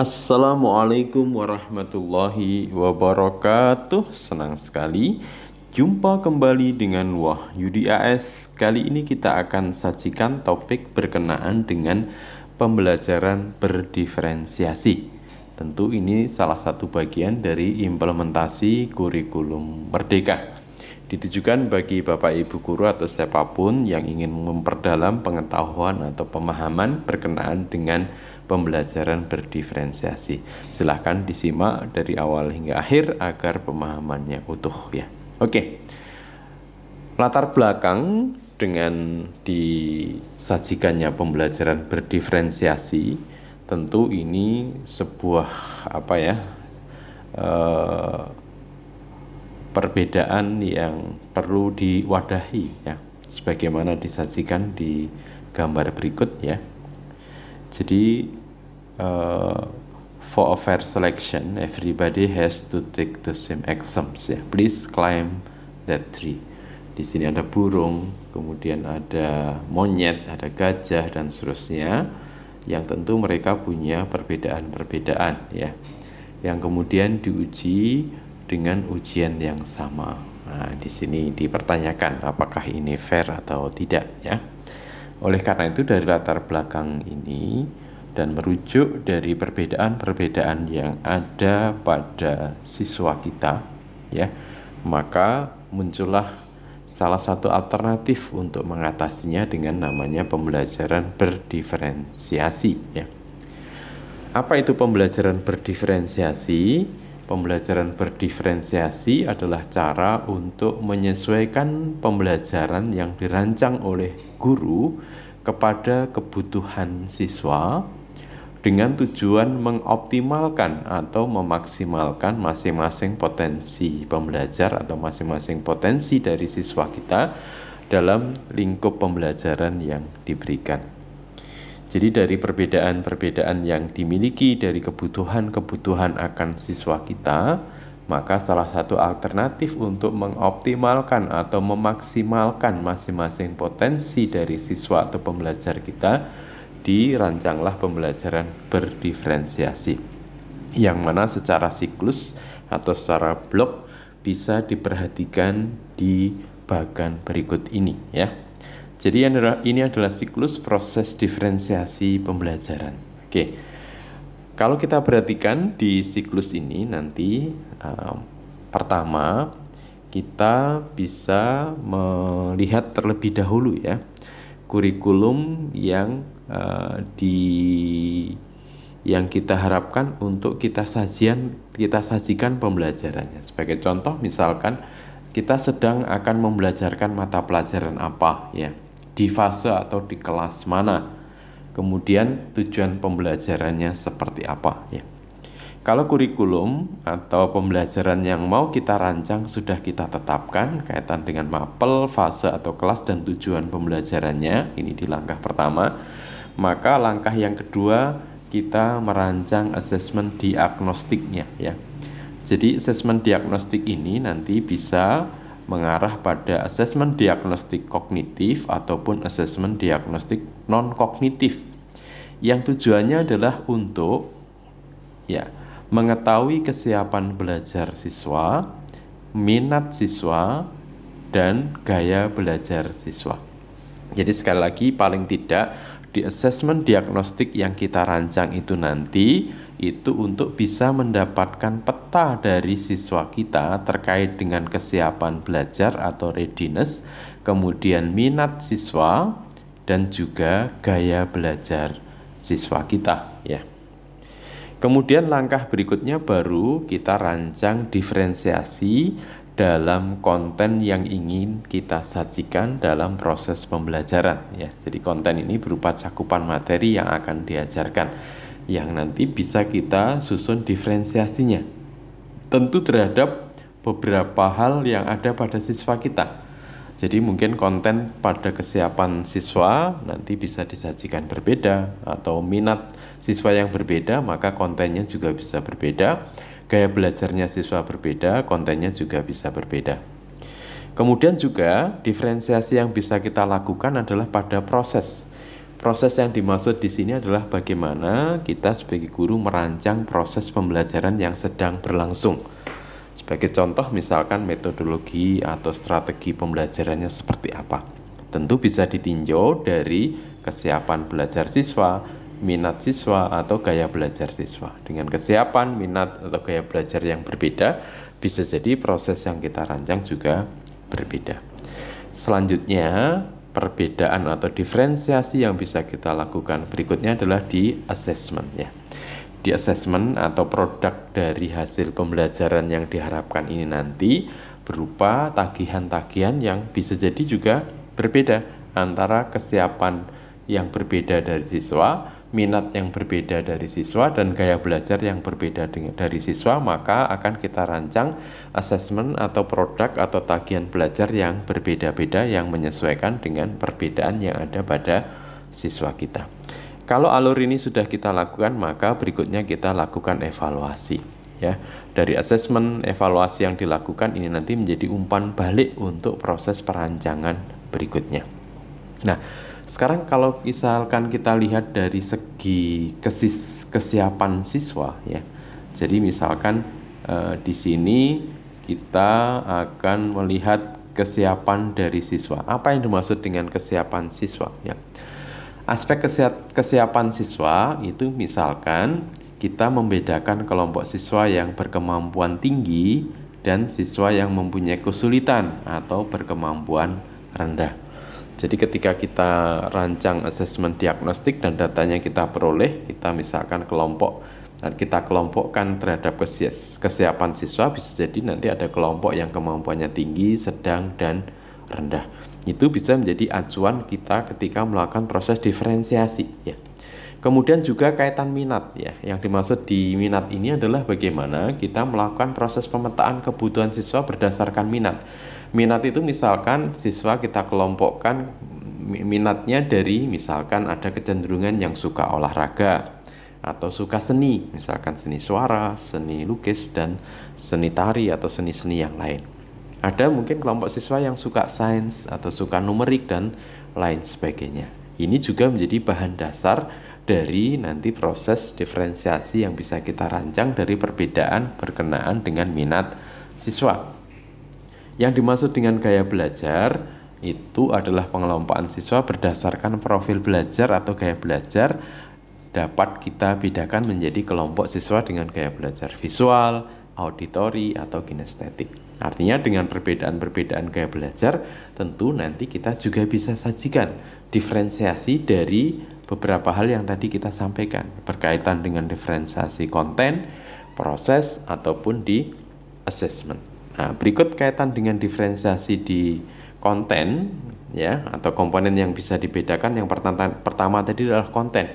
Assalamualaikum warahmatullahi wabarakatuh. Senang sekali jumpa kembali dengan Wahyudi AS. Kali ini kita akan sajikan topik berkenaan dengan pembelajaran berdiferensiasi. Tentu ini salah satu bagian dari implementasi kurikulum Merdeka. Ditujukan bagi Bapak Ibu guru atau siapapun yang ingin memperdalam pengetahuan atau pemahaman berkenaan dengan pembelajaran berdiferensiasi. Silahkan disimak dari awal hingga akhir agar pemahamannya utuh ya. Oke. Latar belakang dengan disajikannya pembelajaran berdiferensiasi, tentu ini sebuah perbedaan yang perlu diwadahi ya, sebagaimana disajikan di gambar berikut ya. Jadi for a fair selection, everybody has to take the same exams ya. Please climb that tree. Di sini ada burung, kemudian ada monyet, ada gajah dan seterusnya, yang tentu mereka punya perbedaan-perbedaan ya, yang kemudian diuji dengan ujian yang sama. Nah, di sini dipertanyakan apakah ini fair atau tidak ya. Oleh karena itu dari latar belakang ini dan merujuk dari perbedaan-perbedaan yang ada pada siswa kita ya, maka muncullah salah satu alternatif untuk mengatasinya dengan namanya pembelajaran berdiferensiasi ya. Apa itu pembelajaran berdiferensiasi? Pembelajaran berdiferensiasi adalah cara untuk menyesuaikan pembelajaran yang dirancang oleh guru kepada kebutuhan siswa dengan tujuan mengoptimalkan atau memaksimalkan masing-masing potensi pembelajar atau masing-masing potensi dari siswa kita dalam lingkup pembelajaran yang diberikan. Jadi dari perbedaan-perbedaan yang dimiliki dari kebutuhan-kebutuhan akan siswa kita, maka salah satu alternatif untuk mengoptimalkan atau memaksimalkan masing-masing potensi dari siswa atau pembelajar kita, dirancanglah pembelajaran berdiferensiasi, yang mana secara siklus atau secara blok bisa diperhatikan di bagan berikut ini ya. Jadi ini adalah siklus proses diferensiasi pembelajaran. Oke, kalau kita perhatikan di siklus ini nanti pertama kita bisa melihat terlebih dahulu ya kurikulum yang kita harapkan untuk kita sajikan pembelajarannya. Sebagai contoh misalkan kita sedang akan membelajarkan mata pelajaran apa ya, di fase atau di kelas mana, kemudian tujuan pembelajarannya seperti apa ya. Kalau kurikulum atau pembelajaran yang mau kita rancang sudah kita tetapkan kaitan dengan mapel, fase atau kelas dan tujuan pembelajarannya, ini di langkah pertama, maka langkah yang kedua kita merancang asesmen diagnostiknya ya. Jadi asesmen diagnostik ini nanti bisa mengarah pada asesmen diagnostik kognitif ataupun asesmen diagnostik non-kognitif, yang tujuannya adalah untuk ya mengetahui kesiapan belajar siswa, minat siswa, dan gaya belajar siswa. Jadi sekali lagi paling tidak di asesmen diagnostik yang kita rancang itu nanti itu untuk bisa mendapatkan peta dari siswa kita terkait dengan kesiapan belajar atau readiness, kemudian minat siswa dan juga gaya belajar siswa kita ya. Kemudian langkah berikutnya baru kita rancang diferensiasi dalam konten yang ingin kita sajikan dalam proses pembelajaran ya. Jadi konten ini berupa cakupan materi yang akan diajarkan, yang nanti bisa kita susun diferensiasinya tentu terhadap beberapa hal yang ada pada siswa kita. Jadi mungkin konten pada kesiapan siswa nanti bisa disajikan berbeda, atau minat siswa yang berbeda maka kontennya juga bisa berbeda, gaya belajarnya siswa berbeda, kontennya juga bisa berbeda. Kemudian juga diferensiasi yang bisa kita lakukan adalah pada proses Proses yang dimaksud di sini adalah bagaimana kita sebagai guru merancang proses pembelajaran yang sedang berlangsung. Sebagai contoh misalkan metodologi atau strategi pembelajarannya seperti apa. Tentu bisa ditinjau dari kesiapan belajar siswa, minat siswa, atau gaya belajar siswa. Dengan kesiapan, minat, atau gaya belajar yang berbeda, bisa jadi proses yang kita rancang juga berbeda. Selanjutnya, perbedaan atau diferensiasi yang bisa kita lakukan berikutnya adalah di assessment ya. Di assessment atau produk dari hasil pembelajaran yang diharapkan ini nanti berupa tagihan-tagihan yang bisa jadi juga berbeda antara kesiapan yang berbeda dari siswa, minat yang berbeda dari siswa, dan gaya belajar yang berbeda dari siswa, maka akan kita rancang assessment atau produk atau tagihan belajar yang berbeda-beda yang menyesuaikan dengan perbedaan yang ada pada siswa kita. Kalau alur ini sudah kita lakukan, maka berikutnya kita lakukan evaluasi. Ya, dari assessment, evaluasi yang dilakukan ini nanti menjadi umpan balik untuk proses perancangan berikutnya. Nah, sekarang kalau misalkan kita lihat dari segi kesiapan siswa ya. Jadi misalkan di sini kita akan melihat kesiapan dari siswa. Apa yang dimaksud dengan kesiapan siswa ya? Aspek kesiapan siswa itu misalkan kita membedakan kelompok siswa yang berkemampuan tinggi dan siswa yang mempunyai kesulitan atau berkemampuan rendah. Jadi ketika kita rancang asesmen diagnostik dan datanya kita peroleh, kita misalkan kita kelompokkan terhadap kesiapan siswa, bisa jadi nanti ada kelompok yang kemampuannya tinggi, sedang, dan rendah. Itu bisa menjadi acuan kita ketika melakukan proses diferensiasi ya. Kemudian juga kaitan minat ya. Yang dimaksud di minat ini adalah bagaimana kita melakukan proses pemetaan kebutuhan siswa berdasarkan minat. Minat itu misalkan siswa kita kelompokkan minatnya dari misalkan ada kecenderungan yang suka olahraga atau suka seni, misalkan seni suara, seni lukis, dan seni tari atau seni-seni yang lain. Ada mungkin kelompok siswa yang suka sains atau suka numerik dan lain sebagainya. Ini juga menjadi bahan dasar dari nanti proses diferensiasi yang bisa kita rancang dari perbedaan berkenaan dengan minat siswa. Yang dimaksud dengan gaya belajar itu adalah pengelompokan siswa berdasarkan profil belajar atau gaya belajar dapat kita bedakan menjadi kelompok siswa dengan gaya belajar visual, auditori, atau kinestetik. Artinya dengan perbedaan-perbedaan gaya belajar tentu nanti kita juga bisa sajikan diferensiasi dari beberapa hal yang tadi kita sampaikan berkaitan dengan diferensiasi konten, proses, ataupun di assessment. Nah, berikut kaitan dengan diferensiasi di konten ya atau komponen yang bisa dibedakan. Yang pertama tadi adalah konten.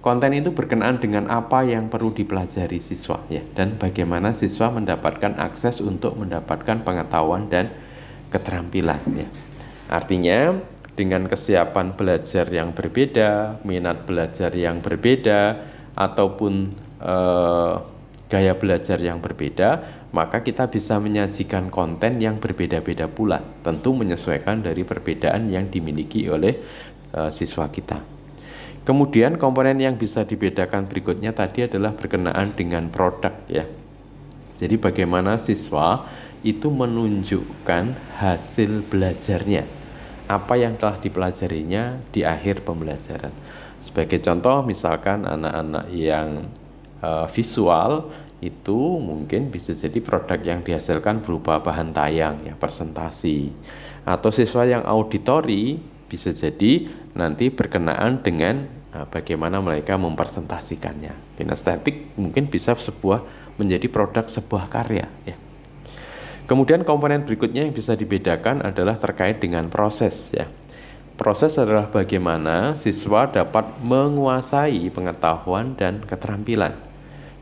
Konten itu berkenaan dengan apa yang perlu dipelajari siswa ya dan bagaimana siswa mendapatkan akses untuk mendapatkan pengetahuan dan keterampilan ya. Artinya dengan kesiapan belajar yang berbeda, minat belajar yang berbeda, ataupun gaya belajar yang berbeda, maka kita bisa menyajikan konten yang berbeda-beda pula, tentu menyesuaikan dari perbedaan yang dimiliki oleh siswa kita. Kemudian komponen yang bisa dibedakan berikutnya tadi adalah berkenaan dengan produk ya. Jadi bagaimana siswa itu menunjukkan hasil belajarnya, apa yang telah dipelajarinya di akhir pembelajaran. Sebagai contoh misalkan anak-anak yang visual itu mungkin bisa jadi produk yang dihasilkan berupa bahan tayang ya, presentasi, atau siswa yang auditori bisa jadi nanti berkenaan dengan bagaimana mereka mempresentasikannya. Kinestetik mungkin bisa menjadi produk sebuah karya ya. Kemudian komponen berikutnya yang bisa dibedakan adalah terkait dengan proses ya. Proses adalah bagaimana siswa dapat menguasai pengetahuan dan keterampilan.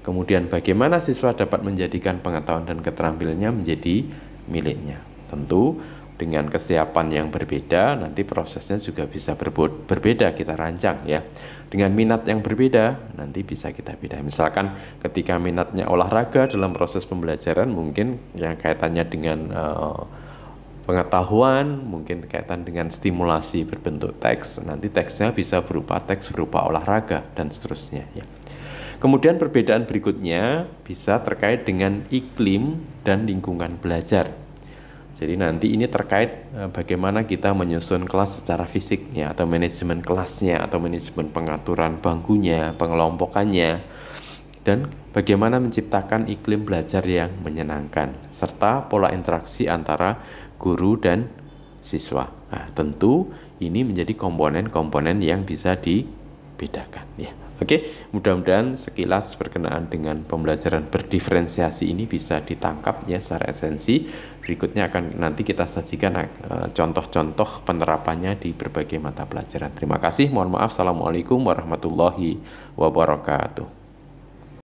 Kemudian bagaimana siswa dapat menjadikan pengetahuan dan keterampilannya menjadi miliknya. Tentu dengan kesiapan yang berbeda nanti prosesnya juga bisa berbeda kita rancang ya. Dengan minat yang berbeda nanti bisa kita beda. Misalkan ketika minatnya olahraga dalam proses pembelajaran mungkin yang kaitannya dengan pengetahuan, mungkin kaitan dengan stimulasi berbentuk teks, nanti teksnya bisa berupa teks berupa olahraga dan seterusnya ya. Kemudian perbedaan berikutnya bisa terkait dengan iklim dan lingkungan belajar. Jadi nanti ini terkait bagaimana kita menyusun kelas secara fisik ya, atau manajemen kelasnya, atau manajemen pengaturan bangkunya, pengelompokannya, dan bagaimana menciptakan iklim belajar yang menyenangkan, serta pola interaksi antara guru dan siswa. Nah, tentu ini menjadi komponen-komponen yang bisa dibedakan ya. Oke, mudah-mudahan sekilas berkenaan dengan pembelajaran berdiferensiasi ini bisa ditangkap ya secara esensi. Berikutnya akan nanti kita sajikan contoh-contoh penerapannya di berbagai mata pelajaran. Terima kasih, mohon maaf. Assalamualaikum warahmatullahi wabarakatuh.